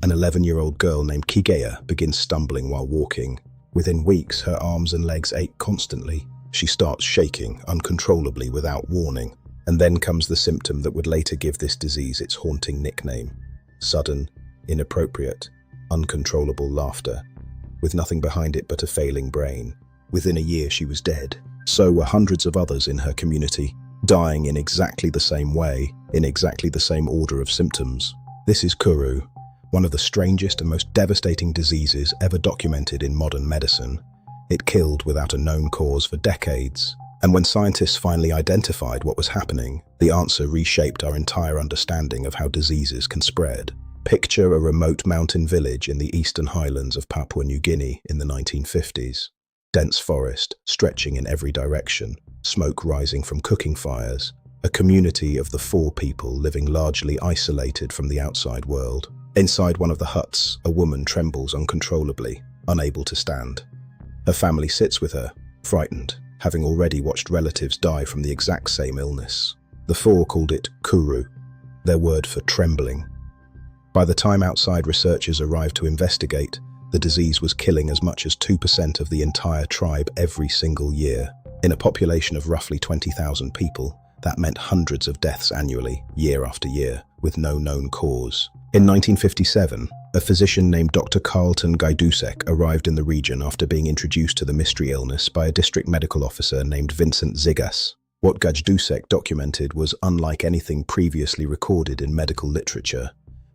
An 11-year-old girl named Kigea begins stumbling while walking. Within weeks, her arms and legs ache constantly. She starts shaking uncontrollably without warning. And then comes the symptom that would later give this disease its haunting nickname: sudden, inappropriate, uncontrollable laughter, with nothing behind it but a failing brain. Within a year, she was dead. So were hundreds of others in her community, dying in exactly the same way, in exactly the same order of symptoms. This is Kuru, one of the strangest and most devastating diseases ever documented in modern medicine. It killed without a known cause for decades. And when scientists finally identified what was happening, the answer reshaped our entire understanding of how diseases can spread. Picture a remote mountain village in the eastern highlands of Papua New Guinea in the 1950s. Dense forest stretching in every direction, smoke rising from cooking fires, a community of the Fore people living largely isolated from the outside world. Inside one of the huts, a woman trembles uncontrollably, unable to stand. Her family sits with her, frightened, having already watched relatives die from the exact same illness. The Fore called it Kuru, their word for trembling. By the time outside researchers arrived to investigate, the disease was killing as much as 2% of the entire tribe every single year. In a population of roughly 20,000 people, that meant hundreds of deaths annually, year after year, with no known cause. In 1957, a physician named Dr. Carlton Gajdusek arrived in the region after being introduced to the mystery illness by a district medical officer named Vincent Zigas. What Gajdusek documented was unlike anything previously recorded in medical literature: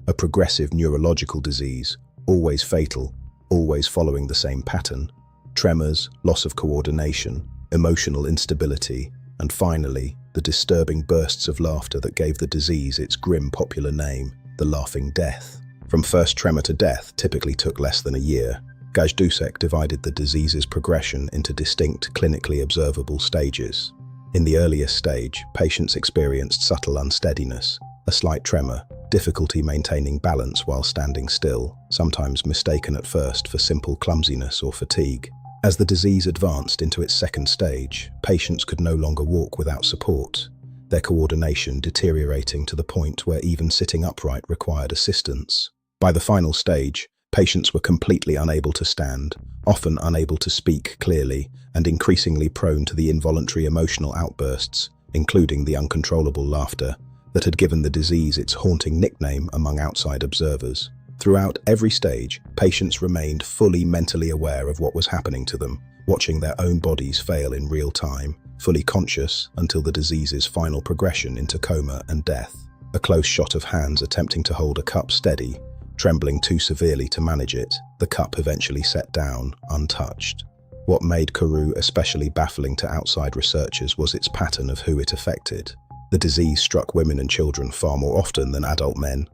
a progressive neurological disease, always fatal, always following the same pattern: tremors, loss of coordination, emotional instability, and finally, the disturbing bursts of laughter that gave the disease its grim popular name, the Laughing Death. From first tremor to death typically took less than a year. Gajdusek divided the disease's progression into distinct, clinically observable stages. In the earliest stage, patients experienced subtle unsteadiness, a slight tremor, difficulty maintaining balance while standing still, sometimes mistaken at first for simple clumsiness or fatigue. As the disease advanced into its second stage, patients could no longer walk without support, their coordination deteriorating to the point where even sitting upright required assistance. By the final stage, patients were completely unable to stand, often unable to speak clearly, and increasingly prone to the involuntary emotional outbursts, including the uncontrollable laughter, that had given the disease its haunting nickname among outside observers. Throughout every stage, patients remained fully mentally aware of what was happening to them, watching their own bodies fail in real time, fully conscious until the disease's final progression into coma and death. A close shot of hands attempting to hold a cup steady, trembling too severely to manage it, the cup eventually set down, untouched. What made Kuru especially baffling to outside researchers was its pattern of who it affected. The disease struck women and children far more often than adult men,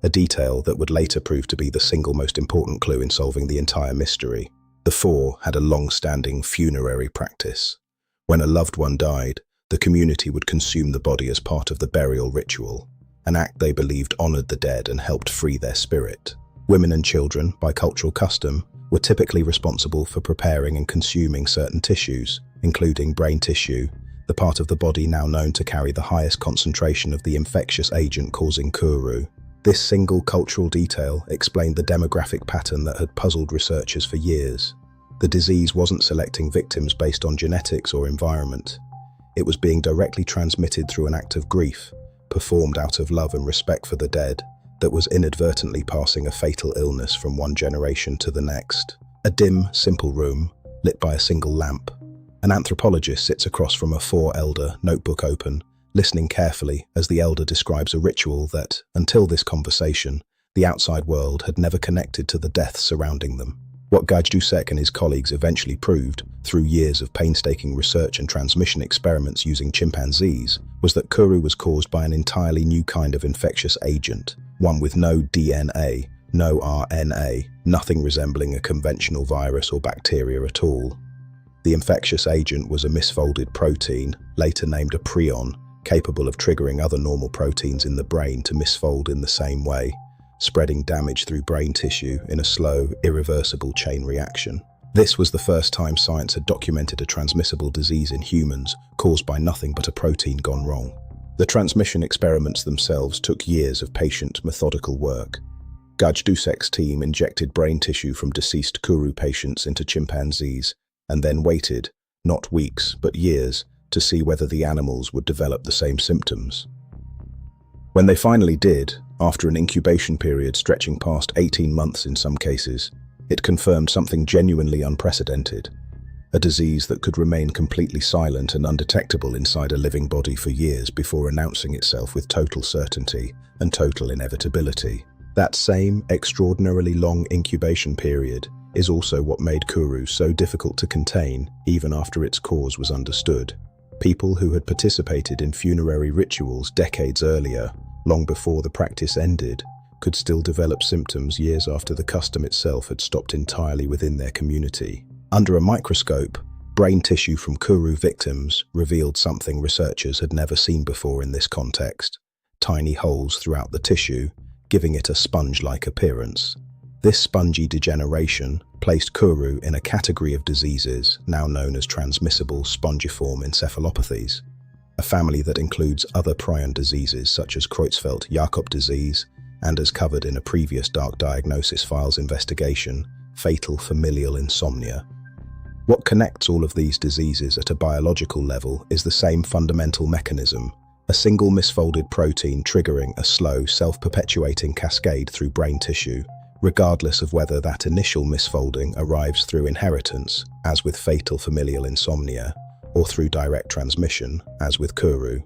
a detail that would later prove to be the single most important clue in solving the entire mystery. The Fore had a long-standing funerary practice. When a loved one died, the community would consume the body as part of the burial ritual, an act they believed honored the dead and helped free their spirit. Women and children, by cultural custom, were typically responsible for preparing and consuming certain tissues, including brain tissue, the part of the body now known to carry the highest concentration of the infectious agent causing Kuru. This single cultural detail explained the demographic pattern that had puzzled researchers for years. The disease wasn't selecting victims based on genetics or environment. It was being directly transmitted through an act of grief, performed out of love and respect for the dead, that was inadvertently passing a fatal illness from one generation to the next. A dim, simple room, lit by a single lamp. An anthropologist sits across from a Fore elder, notebook open, listening carefully as the elder describes a ritual that, until this conversation, the outside world had never connected to the deaths surrounding them. What Gajdusek and his colleagues eventually proved, through years of painstaking research and transmission experiments using chimpanzees, was that Kuru was caused by an entirely new kind of infectious agent, one with no DNA, no RNA, nothing resembling a conventional virus or bacteria at all. The infectious agent was a misfolded protein, later named a prion, capable of triggering other normal proteins in the brain to misfold in the same way, spreading damage through brain tissue in a slow, irreversible chain reaction. This was the first time science had documented a transmissible disease in humans caused by nothing but a protein gone wrong. The transmission experiments themselves took years of patient, methodical work. Gajdusek's team injected brain tissue from deceased Kuru patients into chimpanzees and then waited, not weeks, but years, to see whether the animals would develop the same symptoms. When they finally did, after an incubation period stretching past 18 months in some cases, it confirmed something genuinely unprecedented, a disease that could remain completely silent and undetectable inside a living body for years before announcing itself with total certainty and total inevitability. That same extraordinarily long incubation period is also what made Kuru so difficult to contain even after its cause was understood. People who had participated in funerary rituals decades earlier, long before the practice ended, could still develop symptoms years after the custom itself had stopped entirely within their community. Under a microscope, brain tissue from Kuru victims revealed something researchers had never seen before in this context: tiny holes throughout the tissue, giving it a sponge-like appearance. This spongy degeneration placed Kuru in a category of diseases now known as transmissible spongiform encephalopathies, a family that includes other prion diseases such as Creutzfeldt-Jakob disease and, as covered in a previous Dark Diagnosis Files investigation, fatal familial insomnia. What connects all of these diseases at a biological level is the same fundamental mechanism: a single misfolded protein triggering a slow, self-perpetuating cascade through brain tissue, regardless of whether that initial misfolding arrives through inheritance, as with fatal familial insomnia, or through direct transmission, as with Kuru.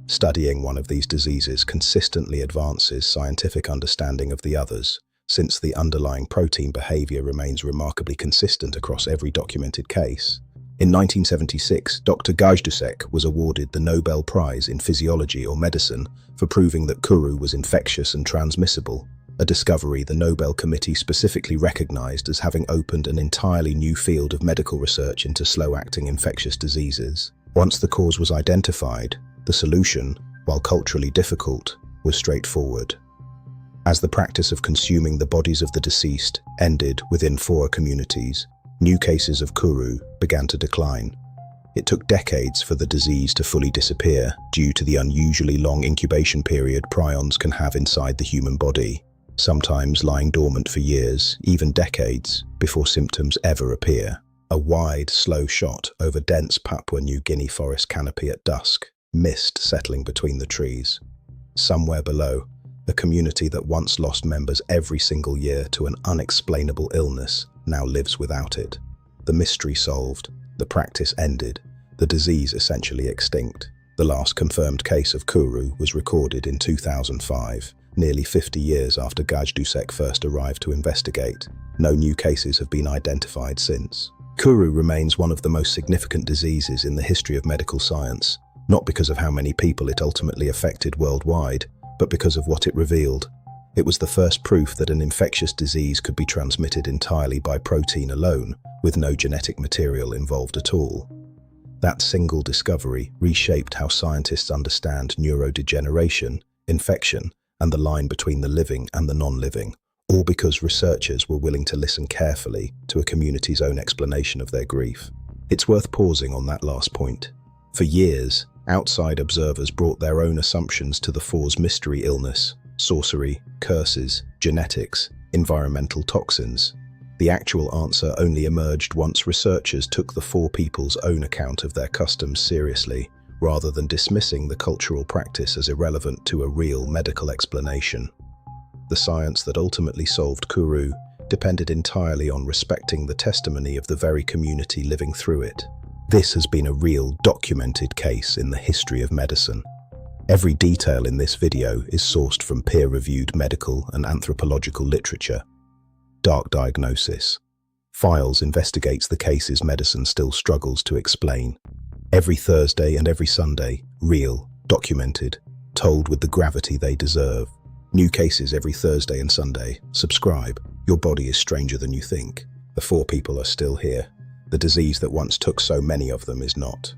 Studying one of these diseases consistently advances scientific understanding of the others, since the underlying protein behavior remains remarkably consistent across every documented case. In 1976, Dr. Gajdusek was awarded the Nobel Prize in Physiology or Medicine for proving that Kuru was infectious and transmissible, a discovery the Nobel Committee specifically recognized as having opened an entirely new field of medical research into slow-acting infectious diseases. Once the cause was identified, the solution, while culturally difficult, was straightforward. As the practice of consuming the bodies of the deceased ended within Fore communities, new cases of Kuru began to decline. It took decades for the disease to fully disappear due to the unusually long incubation period prions can have inside the human body, sometimes lying dormant for years, even decades, before symptoms ever appear. A wide, slow shot over dense Papua New Guinea forest canopy at dusk, mist settling between the trees. Somewhere below, a community that once lost members every single year to an unexplainable illness now lives without it. The mystery solved, the practice ended, the disease essentially extinct. The last confirmed case of Kuru was recorded in 2005, nearly 50 years after Gajdusek first arrived to investigate. No new cases have been identified since. Kuru remains one of the most significant diseases in the history of medical science, not because of how many people it ultimately affected worldwide, but because of what it revealed. It was the first proof that an infectious disease could be transmitted entirely by protein alone, with no genetic material involved at all. That single discovery reshaped how scientists understand neurodegeneration, infection, and the line between the living and the non-living, all because researchers were willing to listen carefully to a community's own explanation of their grief. It's worth pausing on that last point. For years, outside observers brought their own assumptions to the Fore's mystery illness: sorcery, curses, genetics, environmental toxins. The actual answer only emerged once researchers took the Fore people's own account of their customs seriously, rather than dismissing the cultural practice as irrelevant to a real medical explanation. The science that ultimately solved Kuru depended entirely on respecting the testimony of the very community living through it. This has been a real, documented case in the history of medicine. Every detail in this video is sourced from peer-reviewed medical and anthropological literature. Dark Diagnosis Files investigates the cases medicine still struggles to explain. Every Thursday and every Sunday, real, documented, told with the gravity they deserve. New cases every Thursday and Sunday. Subscribe. Your body is stranger than you think. The Fore people are still here. The disease that once took so many of them is not.